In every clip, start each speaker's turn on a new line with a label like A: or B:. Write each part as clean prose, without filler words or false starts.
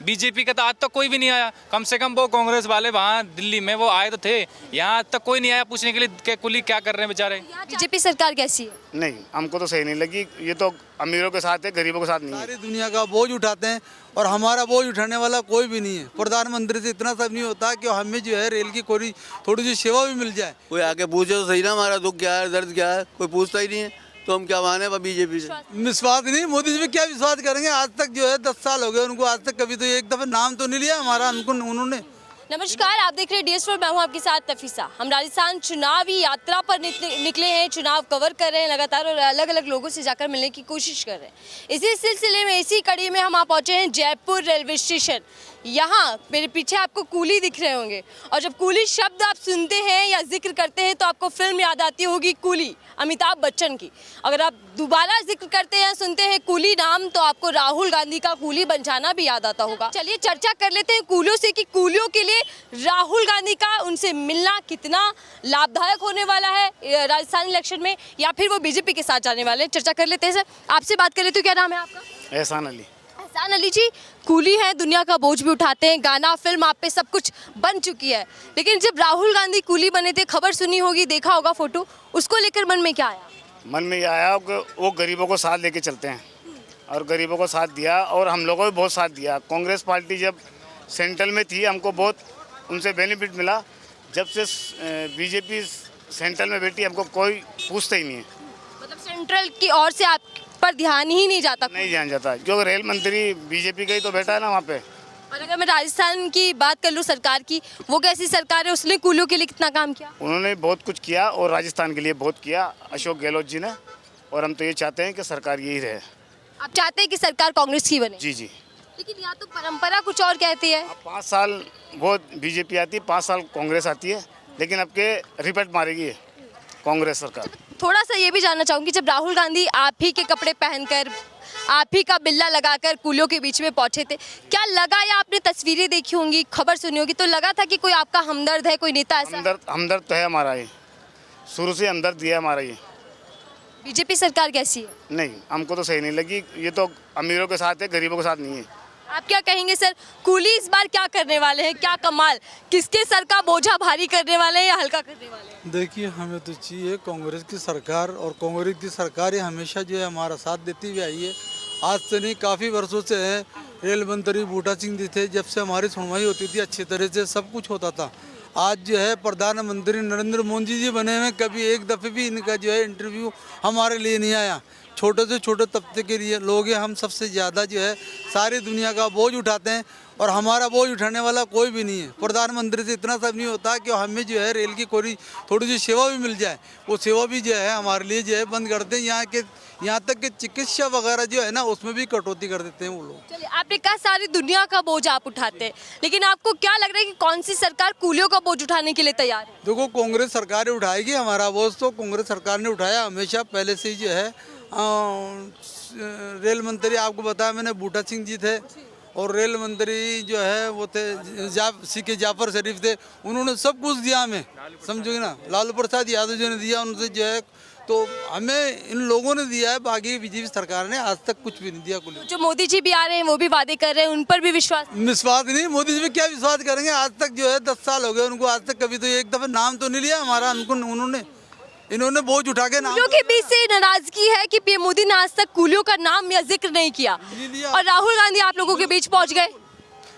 A: BJP का तो आज तक कोई भी नहीं आया। कम से कम वो कांग्रेस वाले वहाँ दिल्ली में वो आए तो थे, यहाँ आज तक कोई नहीं आया पूछने के लिए कि कुली क्या कर रहे हैं बेचारे।
B: बीजेपी सरकार कैसी है?
C: नहीं, हमको तो सही नहीं लगी। ये तो अमीरों के साथ है, गरीबों के साथ नहीं है।
D: सारी दुनिया का बोझ उठाते हैं और हमारा बोझ उठाने वाला कोई भी नहीं है। प्रधानमंत्री से इतना सब नहीं होता कि हमें जो है रेल की कोई थोड़ी सी सेवा भी मिल जाए।
E: कोई आके पूछे तो सही ना, हमारा दुख क्या है, दर्द क्या है, कोई पूछता ही नहीं है, तो हम क्या माने बीजेपी से।
D: विश्वास नहीं, मोदी जी पे क्या विश्वास करेंगे? आज तक जो है 10 साल हो गए उनको, आज तक कभी तो एक दफा नाम तो नहीं लिया हमारा उन्होंने।
B: नमस्कार, आप देख रहे हैं DS4, मैं हूं आपके साथ नफीसा। हम राजस्थान चुनावी यात्रा पर निकले हैं, चुनाव कवर कर रहे हैं लगातार और अलग अलग लोगों से जाकर मिलने की कोशिश कर रहे हैं। इसी सिलसिले में, इसी कड़ी में हम पहुंचे हैं जयपुर रेलवे स्टेशन। यहाँ मेरे पीछे आपको कूली दिख रहे होंगे और जब कूली शब्द आप सुनते हैं या जिक्र करते हैं तो आपको फिल्म याद आती होगी कूली, अमिताभ बच्चन की। अगर आप दोबारा जिक्र करते हैं, सुनते हैं कूली नाम, तो आपको राहुल गांधी का कूली बन जाना भी याद आता होगा। चलिए चर्चा कर लेते हैं कूलियों से कि कूलियों के लिए राहुल गांधी का उनसे मिलना कितना लाभदायक होने वाला है राजस्थान इलेक्शन में, या फिर वो बीजेपी के साथ जाने वाले हैं। चर्चा कर लेते हैं सर, आपसे बात कर लेते हैं। क्या नाम है आपका?
C: एहसान अली।
B: एहसान अली जी, कूली है, दुनिया का बोझ भी उठाते हैं, गाना फिल्म आप पे सब कुछ बन चुकी है, लेकिन जब राहुल गांधी कूली बने थे, खबर सुनी होगी, देखा होगा फोटो, उसको लेकर मन में क्या आया?
C: मन में ये आया कि वो गरीबों को साथ लेके चलते हैं और गरीबों को साथ दिया और हम लोगों को भी बहुत साथ दिया। कांग्रेस पार्टी जब सेंट्रल में थी, हमको बहुत उनसे बेनिफिट मिला। जब से बीजेपी सेंट्रल में बैठी, हमको कोई पूछता ही नहीं है।
B: मतलब सेंट्रल की ओर से आप पर ध्यान ही नहीं जाता?
C: नहीं ध्यान जाता, क्योंकि रेल मंत्री बीजेपी का ही तो बैठा है ना वहाँ पे।
B: और अगर मैं राजस्थान की बात कर लूँ सरकार की, वो कैसी सरकार है, उसने कूलियों के लिए कितना काम किया?
C: उन्होंने बहुत कुछ किया और राजस्थान के लिए बहुत किया, अशोक गहलोत जी ने। और हम तो ये चाहते हैं कि सरकार यही रहे।
B: आप चाहते हैं कि सरकार कांग्रेस की बने?
C: जी जी।
B: लेकिन यहाँ तो परंपरा कुछ और कहती है।
C: 5 साल वो बीजेपी आती है, 5 साल कांग्रेस आती है, लेकिन अब के रिपीट मारेगी कांग्रेस सरकार।
B: थोड़ा सा ये भी जानना चाहूँगी, जब राहुल गांधी आप ही के कपड़े पहनकर, आप ही का बिल्ला लगाकर कूलियों के बीच में पहुंचे थे, क्या लगा, या आपने तस्वीरें देखी होंगी, खबर सुनी होगी, तो लगा था कि कोई आपका हमदर्द है, कोई नेता ऐसा?
C: हमदर्द तो है हमारा, ये शुरू से हमदर्द दिया हमारा। ये
B: बीजेपी सरकार कैसी है?
C: नहीं, हमको तो सही नहीं लगी। ये तो अमीरों के साथ है, गरीबों के साथ नहीं है।
B: आप क्या कहेंगे सर, कूली इस बार क्या करने वाले हैं, क्या कमाल, किसके सर का बोझा भारी करने वाले हैं या हल्का करने वाले हैं?
D: देखिए, हमें तो चाहिए कांग्रेस की सरकार, और कांग्रेस की सरकार हमेशा जो है हमारा साथ देती हुई आई है। आज से नहीं, काफ़ी वर्षों से है। रेल मंत्री बूटा सिंह जी थे, जब से हमारी सुनवाई होती थी, अच्छी तरह से सब कुछ होता था। आज जो है प्रधानमंत्री नरेंद्र मोदी जी बने हुए, कभी एक दफ़े भी इनका जो है इंटरव्यू हमारे लिए नहीं आया। छोटे से छोटे तबके के लिए लोग हैं, हम सबसे ज़्यादा जो है सारी दुनिया का बोझ उठाते हैं और हमारा बोझ उठाने वाला कोई भी नहीं है। प्रधानमंत्री से इतना सब नहीं होता कि हमें जो है रेल की कोई थोड़ी सी सेवा भी मिल जाए, वो सेवा भी जो है हमारे लिए जो है बंद कर दें। यहाँ तक कि चिकित्सा वगैरह जो है ना, उसमें भी कटौती कर देते हैं वो लोग।
B: चलिए, आपने कहा सारी दुनिया का बोझ आप उठाते हैं, लेकिन आपको क्या लग रहा है कि कौन सी सरकार कूलियों का बोझ उठाने के लिए तैयार है?
D: देखो, कांग्रेस सरकार उठाएगी हमारा बोझ, तो कांग्रेस सरकार ने उठाया हमेशा पहले से ही जो है। रेल मंत्री आपको बताया मैंने, बूटा सिंह जी थे, और रेल मंत्री जो है वो थे CK जाफर शरीफ थे। उन्होंने सब कुछ दिया हमें, समझोगे ना। लालू प्रसाद यादव जी ने दिया, उनसे जो है, तो हमें इन लोगों ने दिया है, बाकी बीजेपी सरकार ने आज तक कुछ भी नहीं दिया। कुछ
B: जो मोदी जी भी आ रहे हैं, वो भी वादे कर रहे हैं, उन पर भी विश्वास
D: नहीं, मोदी जी पे क्या विश्वास करेंगे? आज तक जो है 10 साल हो गए उनको, आज तक कभी तो एक दफा नाम तो नहीं लिया हमारा उन्होंने। इन्होंने बोझ उठा के नाम,
B: कूलियों के बीच से नाराजगी है कि पीएम मोदी ने आज तक कूलियों का नाम या जिक्र नहीं किया, और राहुल गांधी आप लोगों के बीच पहुंच गए।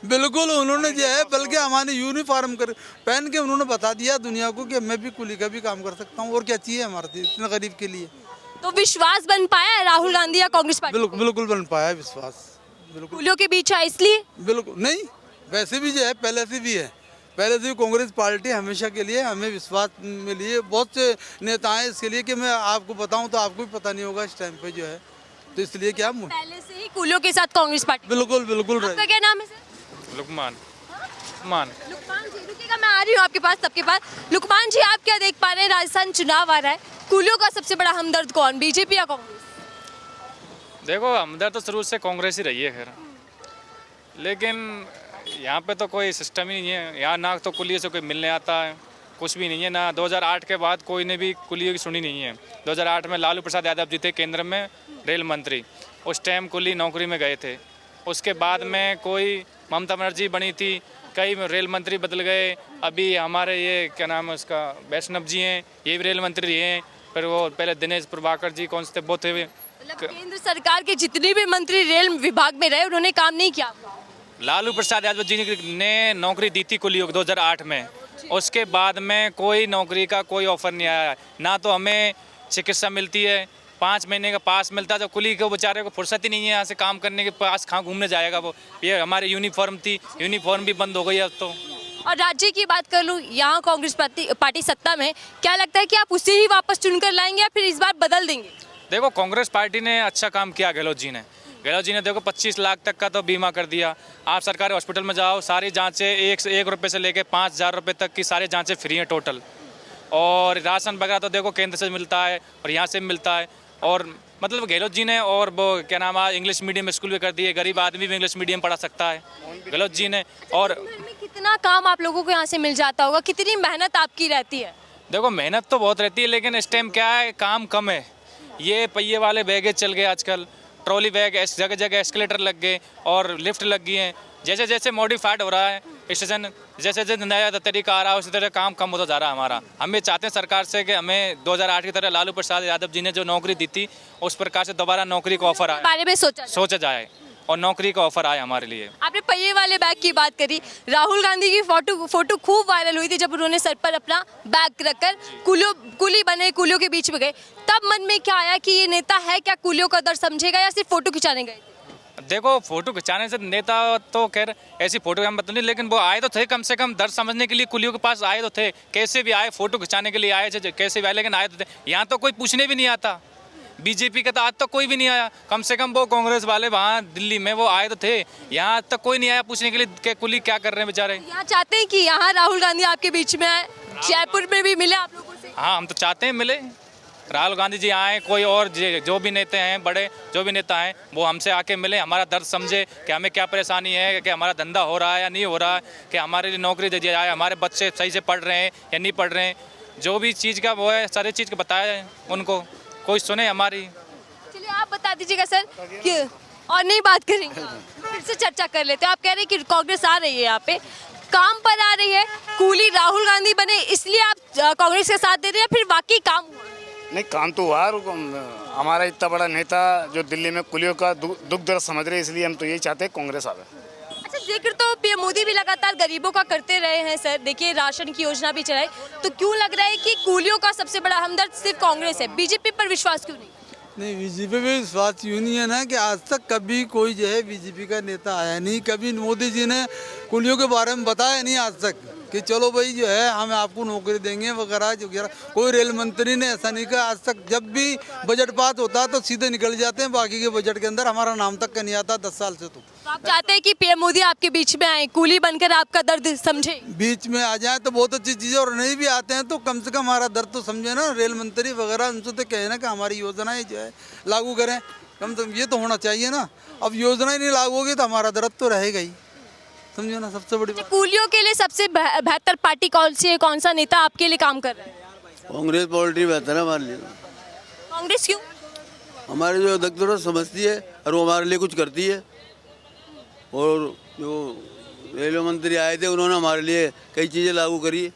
D: बिल्कुल, उन्होंने जो है बल्कि हमारे यूनिफॉर्म पहन के उन्होंने बता दिया दुनिया को कि मैं भी कुली का भी काम कर सकता हूँ, और क्या चाहिए हमारे इतने गरीब के लिए।
B: तो विश्वास बन पाया है राहुल गांधी या कांग्रेस पार्टी?
D: बिल्कुल बन पाया विश्वास, बिल्कुल।
B: कूलियों के बीच है इसलिए?
D: बिल्कुल नहीं, वैसे भी जो है पहले से भी है, पहले से भी कांग्रेस पार्टी हमेशा के लिए हमें विश्वास मिली है। बहुत से नेता हैं इसके लिए कि मैं आपको बताऊं तो आपको भी पता नहीं होगा इस टाइम पे जो है, तो इसलिए क्या
B: पहले से ही कूलियों के साथ कांग्रेस पार्टी।
D: बिल्कुल
B: आपका क्या नाम है सर?
A: लुकमान।
B: लुकमान जी, रुकिएगा, मैं आ रही हूँ आपके पास, सबके पास। लुकमान जी, आप क्या देख पा रहे हैं, राजस्थान चुनाव आ रहा है, कूलियों का सबसे बड़ा हमदर्द कौन, बीजेपी या कांग्रेस?
A: देखो, हमदर्द तो शुरू से कांग्रेस ही रही है खैर, लेकिन यहाँ पे तो कोई सिस्टम ही नहीं है। यहाँ ना तो कुलियों से कोई मिलने आता है, कुछ भी नहीं है ना। 2008 के बाद कोई ने भी कुलियों की सुनी नहीं है। 2008 में लालू प्रसाद यादव जी थे केंद्र में रेल मंत्री, उस टाइम कुली नौकरी में गए थे। उसके बाद में कोई ममता बनर्जी बनी थी, कई रेल मंत्री बदल गए। अभी हमारे ये क्या नाम है उसका, वैष्णव जी हैं, ये भी रेल मंत्री हैं। फिर वो पहले दिनेश प्रभाकर जी कौन से थे, वो थे।
B: मतलब केंद्र सरकार के जितने भी मंत्री रेल विभाग में रहे उन्होंने काम नहीं किया।
A: लालू प्रसाद यादव जी ने नौकरी दी थी कुलियों को 2008 में। उसके बाद में कोई नौकरी का कोई ऑफर नहीं आया, ना तो हमें चिकित्सा मिलती है, 5 महीने का पास मिलता है। जब कुली को बेचारे को फुर्सत ही नहीं है यहाँ से काम करने के, पास कहाँ घूमने जाएगा वो। ये हमारी यूनिफॉर्म थी, यूनिफॉर्म भी बंद हो गई अब तो।
B: और राज्य की बात कर लूँ, यहाँ कांग्रेस पार्टी सत्ता में, क्या लगता है कि आप उसे ही वापस चुनकर लाएंगे या फिर इस बार बदल देंगे?
A: देखो कांग्रेस पार्टी ने अच्छा काम किया गहलोत जी ने। गहलोत जी ने देखो 25 लाख तक का तो बीमा कर दिया। आप सरकारी हॉस्पिटल में जाओ, सारी जांचें 1 रुपये से लेके 5,000 रुपये तक की सारी जांचें फ्री हैं टोटल। और राशन वगैरह तो देखो केंद्र से मिलता है और यहाँ से मिलता है। और मतलब गहलोत जी ने, और वो क्या नाम है, इंग्लिश मीडियम स्कूल भी कर दिए, गरीब आदमी भी इंग्लिश मीडियम पढ़ा सकता है गहलोत जी ने। और
B: कितना काम आप लोगों को यहाँ से मिल जाता होगा, कितनी मेहनत आपकी रहती है?
A: देखो मेहनत तो बहुत रहती है, लेकिन इस टाइम क्या है, काम कम है। ये पहिए वाले बैगेज चल गए आजकल, ट्रॉली बैग, जगह जगह एस्केलेटर लग गए और लिफ्ट लग गई हैं। जैसे जैसे मॉडिफाइड हो रहा है स्टेशन, जैसे जैसे नया तरीका आ रहा है, उसी तरह काम कम होता जा रहा है हमारा। हम ये चाहते हैं सरकार से कि हमें 2008 की तरह लालू प्रसाद यादव जी ने जो नौकरी दी थी, उस प्रकार से दोबारा नौकरी का ऑफर आए,
B: बारे में सोचा
A: जाए और नौकरी का ऑफर आए हमारे लिए।
B: आपने पहिए वाले बैग की बात करी, राहुल गांधी की फोटो खूब वायरल हुई थी जब उन्होंने सर पर अपना बैग रखकर कुली बने, कुलियों के बीच में गए। तब मन में क्या आया कि ये नेता है क्या, कुलियों का दर्द समझेगा या सिर्फ फोटो खिंचाने गए?
A: देखो फोटो खिंचाने से नेता तो खैर ऐसी फोटो हम बता नहीं, लेकिन वो आए तो थे, कम से कम दर्द समझने के लिए कुलियों के पास आए तो थे। कैसे भी आए, फोटो खिंचाने के लिए आए थे, कैसे भी आए, लेकिन आए तो थे। यहाँ तो कोई पूछने भी नहीं आता, बीजेपी का तो आज तक कोई भी नहीं आया। कम से कम वो कांग्रेस वाले वहाँ दिल्ली में वो आए तो थे, यहाँ आज तक कोई नहीं आया पूछने के लिए कि कुली क्या कर रहे हैं बेचारे।
B: यहाँ चाहते हैं कि यहाँ राहुल गांधी आपके बीच में आए, जयपुर में भी मिले आप लोगों से?
A: हाँ, हम तो चाहते हैं मिले, राहुल गांधी जी आए, कोई और जो भी नेता हैं, बड़े जो भी नेता हैं, वो हमसे आके मिले, हमारा दर्द समझे कि हमें क्या परेशानी है, कि हमारा धंधा हो रहा है या नहीं हो रहा है, कि हमारे लिए नौकरी दे दिया जाए, हमारे बच्चे सही से पढ़ रहे हैं या नहीं पढ़ रहे हैं। जो भी चीज़ का वो है, सारी चीज़ का बताया है उनको, कोई सुने हमारी।
B: चलिए आप बता दीजिएगा सर कि, और नहीं बात करेंगे, फिर से चर्चा कर लेते हैं। आप कह रहे हैं कि कांग्रेस आ रही है, यहाँ पे काम पर आ रही है, कूली राहुल गांधी बने इसलिए आप कांग्रेस का साथ दे रहे हैं, फिर वाकई काम हुआ?
C: नहीं, काम तो हुआ। हमारा इतना बड़ा नेता जो दिल्ली में कुलियों का दुख दर्द समझ रहे, इसलिए हम तो यही चाहते हैं कांग्रेस आवे।
B: अच्छा, जिक्र तो पीएम मोदी भी लगातार गरीबों का करते रहे हैं सर। देखिए राशन की योजना भी चलाई, तो क्यों लग रहा है कि कूलियों का सबसे बड़ा हमदर्द सिर्फ कांग्रेस है, बीजेपी पर विश्वास क्यों नहीं?
D: नहीं, बीजेपी में विश्वास यूँ नहीं है ना कि आज तक कभी कोई जो है बीजेपी का नेता आया नहीं, कभी मोदी जी ने कुलियों के बारे में बताया नहीं आज तक कि चलो भाई जो है हम आपको नौकरी देंगे वगैरह वगैरह। कोई रेल मंत्री ने ऐसा नहीं कहा आज तक। जब भी बजट पास होता है तो सीधे निकल जाते हैं, बाकी के बजट के अंदर हमारा नाम तक का नहीं आता 10 साल से। तो
B: आप चाहते हैं कि पीएम मोदी आपके बीच में आए, कूली बनकर आपका दर्द समझे?
D: बीच में आ जाए तो बहुत अच्छी चीज़ है, और नहीं भी आते हैं तो कम से कम हमारा दर्द तो समझे ना। रेल मंत्री वगैरह उनसे तो कहे ना कि हमारी योजनाएं जो है लागू करें, कम से कम ये तो होना चाहिए ना। अब योजना ही नहीं लागू होगी तो हमारा दर्द तो रहेगा ही, समझो ना, सबसे बड़ी बात।
B: कूलियों के लिए सबसे बेहतर पार्टी कौन सी है, कौन सा नेता आपके लिए काम कर रहा है?
E: कांग्रेस पार्टी बेहतर है हमारे लिए।
B: कांग्रेस क्यों?
E: हमारे जो दर्द समझती है और वो हमारे लिए कुछ करती है। और जो रेलवे मंत्री आए थे उन्होंने हमारे लिए कई चीज़ें लागू करी,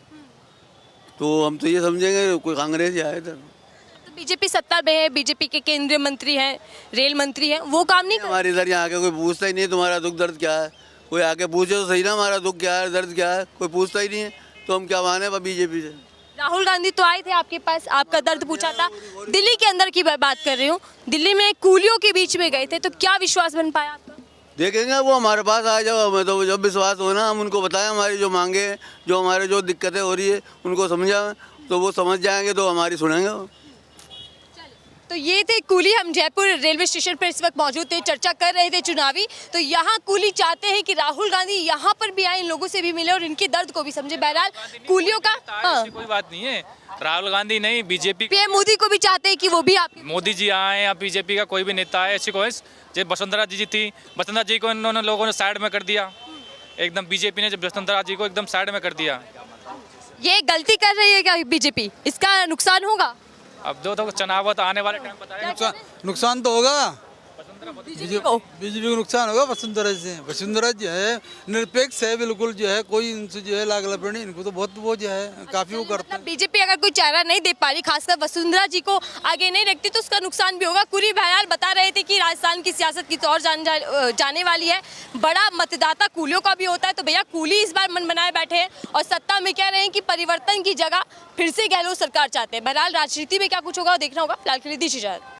E: तो हम तो ये समझेंगे कोई कांग्रेस ही आए थे।
B: तो बीजेपी सत्ता में है, बीजेपी के केंद्रीय मंत्री हैं, रेल मंत्री हैं, वो काम नहीं कर?
E: हमारे इधर यहाँ आके कोई पूछता ही नहीं तुम्हारा दुख दर्द क्या है। कोई आके पूछे तो सही ना, हमारा दुख क्या है, दर्द क्या है, कोई पूछता ही नहीं है, तो हम क्या माने बीजेपी से।
B: राहुल गांधी तो आए थे आपके पास, आपका दर्द पूछा था। दिल्ली के अंदर की बात कर रही हूँ, दिल्ली में कूलियों के बीच में गए थे, तो क्या विश्वास बन पाया आपका?
E: देखेंगे वो हमारे पास आ जाओ, हमें तो जब विश्वास हो ना हम उनको बताएं हमारी जो मांगे, जो हमारे जो दिक्कतें हो रही है उनको समझाएं, तो वो समझ जाएंगे तो हमारी सुनेंगे वो।
B: तो ये थे कूली। हम जयपुर रेलवे स्टेशन पर इस वक्त मौजूद थे, चर्चा कर रहे थे चुनावी। तो यहाँ कूली चाहते हैं कि राहुल गांधी यहाँ पर भी आए, इन लोगों से भी मिले और इनके दर्द को भी समझे। बहरहाल कूलियों का
A: ऐसी कोई बात नहीं है, राहुल गांधी नहीं, बीजेपी,
B: पीएम मोदी को भी चाहते हैं कि वो भी आपके
A: मोदी जी आए या बीजेपी का कोई भी नेता आए, ऐसी कोई। जब वसुंधरा जी थी, वसुंधरा जी को इन्होंने लोगों ने साइड में कर दिया एकदम। बीजेपी ने जब वसुंधरा जी को एकदम साइड में कर दिया।
B: ये गलती कर रही है क्या बीजेपी? इसका नुकसान होगा?
A: अब दो तो चुनाव तो आने वाले टाइम बताएगा।
D: नुकसान तो होगा। बीजेपी को नुकसान होगा वसुंधरा से। वसुंधरा जो है निरपेक्ष है, बिल्कुल जो है कोई इनसे जो है लाग लपेट, इनको तो बहुत वो जो है काफी वो करते हैं।
B: बीजेपी अगर कोई चारा नहीं दे पा रही, खासकर वसुंधरा जी को आगे नहीं रखती, तो उसका नुकसान भी होगा। कुरी बहरहाल बता रहे थे कि राजस्थान की सियासत की तौर जाने वाली है, बड़ा मतदाता कूलियों का भी होता है। तो भैया कूली इस बार मन बनाए बैठे हैं और सत्ता में कह रहे हैं कि परिवर्तन की जगह फिर से गहलोत सरकार चाहते हैं। बहरहाल राजनीति में क्या कुछ होगा देखना होगा। फिलहाल के लिए दीजिए इजाजत।